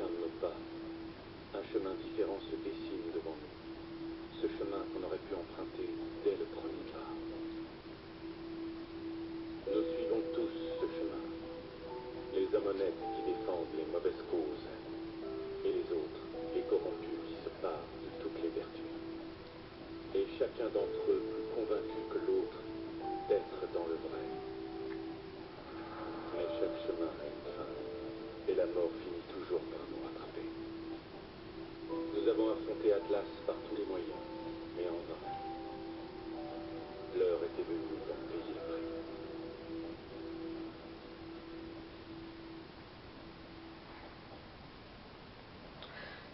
chacun de nos pas, un chemin différent se dessine devant nous. Ce chemin qu'on aurait pu emprunter dès le premier pas. Nous suivons tous ce chemin. Les hommes honnêtes qui défendent les mauvaises causes, et les autres, les corrompus qui se parent de toutes les vertus. Et chacun d'entre eux plus convaincu que l'autre d'être dans le vrai. Mais chaque chemin a une fin, et la mort finit toujours par nous rattraper. Nous avons affronté Atlas par tous les moyens, mais en vain. L'heure était venue d'en payer le prix.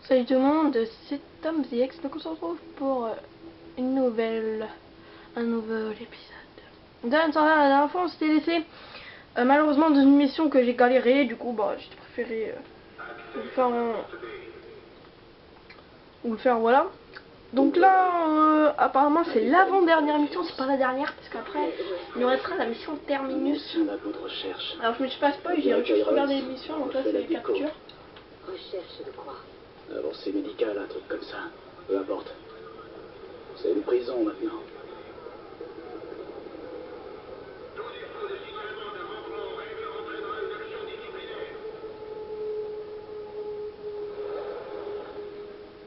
Salut tout le monde, c'est Tom The X, donc on se retrouve pour un nouvel épisode. La dernière fois on s'était laissé malheureusement dans une mission que j'ai galéré, du coup bah j'ai préféré vous le faire voilà. Donc là apparemment c'est l'avant-dernière mission, c'est pas la dernière parce qu'après il nous restera la mission Terminus. Alors je me suis pas spoil, j'ai juste regardé les missions, donc là c'est les captures. Recherche de quoi? Avancée médicale, un truc comme ça. Peu importe. C'est une prison maintenant.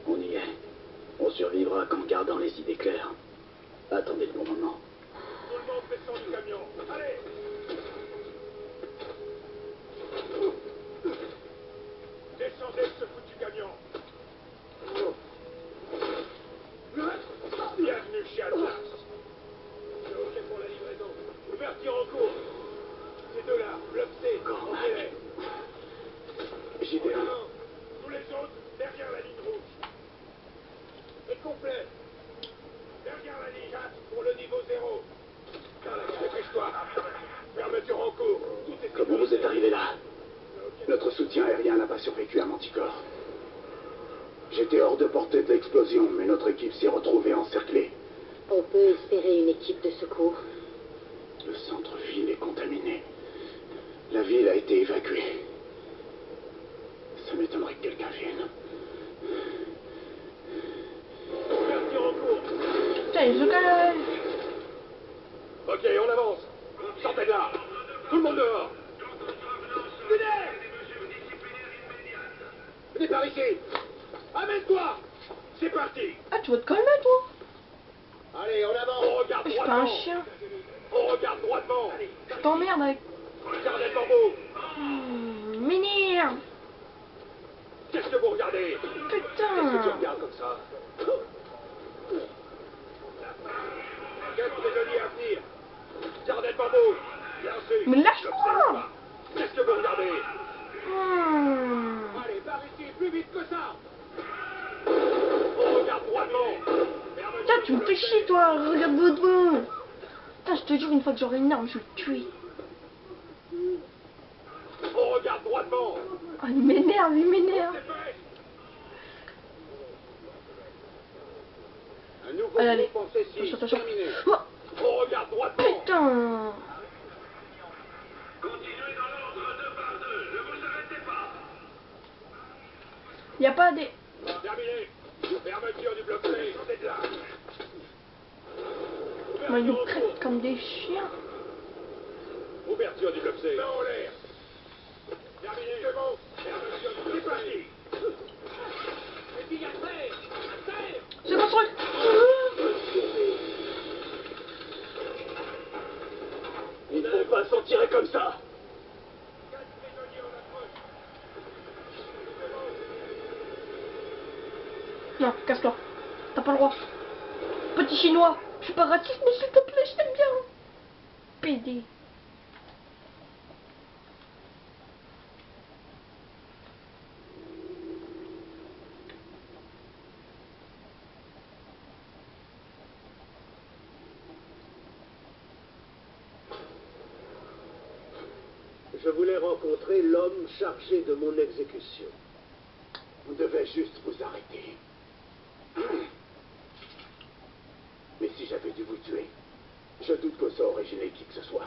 On y est. On survivra qu'en gardant les idées claires. Attendez le bon moment. Tout le monde descend du camion. Allez! Descendez de ce foutu camion. Bienvenue chez Atlas. C'est OK pour la livraison. Ouverture en cours. Ces deux-là, bloc C, emmenez-les. JD1. Tous les autres, derrière la ligne rouge. Et complet. Derrière la ligne 4 pour le niveau 0. Dépêche-toi. Fermeture en cours. Tout est Comment vous êtes arrivé là? Notre soutien aérien n'a pas survécu à Manticore. J'étais hors de portée de l'explosion, mais notre équipe s'est retrouvée encerclée. On peut espérer une équipe de secours. Le centre-ville est contaminé. La ville a été évacuée. Ça m'étonnerait que quelqu'un vienne. Ouverture en cours. Putain il se calme. OK, on avance. Sortez de là. Tout le monde dehors. Lunaire! Venez par ici. Amène-toi. C'est parti. Ah tu vas te calmer toi. Allez, on avance. On regarde Je suis droit pas un devant. chien. On regarde droit devant. Je t'emmerde avec... Regardez le bambou. M'énerve. Qu'est-ce que vous regardez? Qu'est-ce que tu Putain. regardes comme ça? 4 prisonniers à venir. Gardez le bambou. Bien sûr. Mais lâche-moi. Qu'est-ce que vous regardez? Hmm. Allez, par ici, plus vite que ça. On regarde droit devant. Putain tu me fais chier toi, regarde votre bout. Putain je te jure une fois que j'aurai une arme je vais le tuer. On regarde droit devant. Ah il m'énerve, il m'énerve. C'est fait. Un nouveau Allez, allez. groupe en session. Attention. Terminé. Oh, On regarde droit devant. putain. Continuez dans l'ordre 2 par 2. Ne vous arrêtez pas. Y a pas des... Terminé. Fermeture du bloc C. Sortez de là. Moi ils nous Ouverture en traitent cours. comme des chiens. Ouverture du bloc C. Main en l'air. Terminé. C'est bon. Fermeture du bloc C. Et puis à terre. À terre. C'est construit. Ils ne vont pas s'en tirer comme ça. 4 prisonniers en approche. Non, casse-toi. T'as pas le droit. Petit chinois. Je suis pas raciste mais s'il te plaît je t'aime bien. PD. Je voulais rencontrer l'homme chargé de mon exécution. Vous devez juste vous arrêter. Mais si j'avais dû vous tuer, je doute que ça aurait gêné qui que ce soit.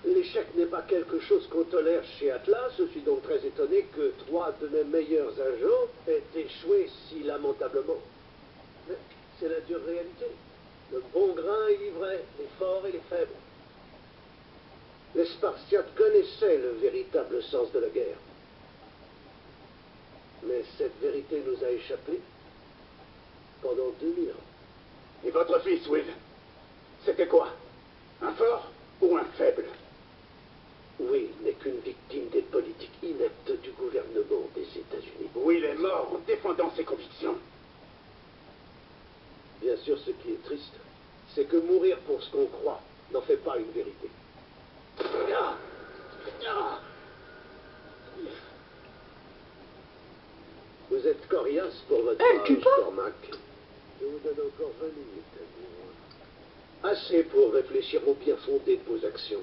L'échec n'est pas quelque chose qu'on tolère chez Atlas. Je suis donc très étonné que 3 de mes meilleurs agents aient échoué si lamentablement. Mais c'est la dure réalité. Le bon grain et l'ivraie, les forts et les faibles. Les Spartiates connaissaient le véritable sens de la guerre. Mais cette vérité nous a échappé pendant 2000 ans. Et votre fils, Will, c'était quoi? Un fort ou un faible? Will n'est qu'une victime des politiques ineptes du gouvernement des États-Unis. Will est mort en défendant ses convictions. Bien sûr, ce qui est triste, c'est que mourir pour ce qu'on croit n'en fait pas une vérité. Ah. Ah. Vous êtes coriace pour votre Elle tue âge, pas. Cormac. Je vous donne encore 20 minutes à vivre. Assez pour réfléchir au bien fondé de vos actions.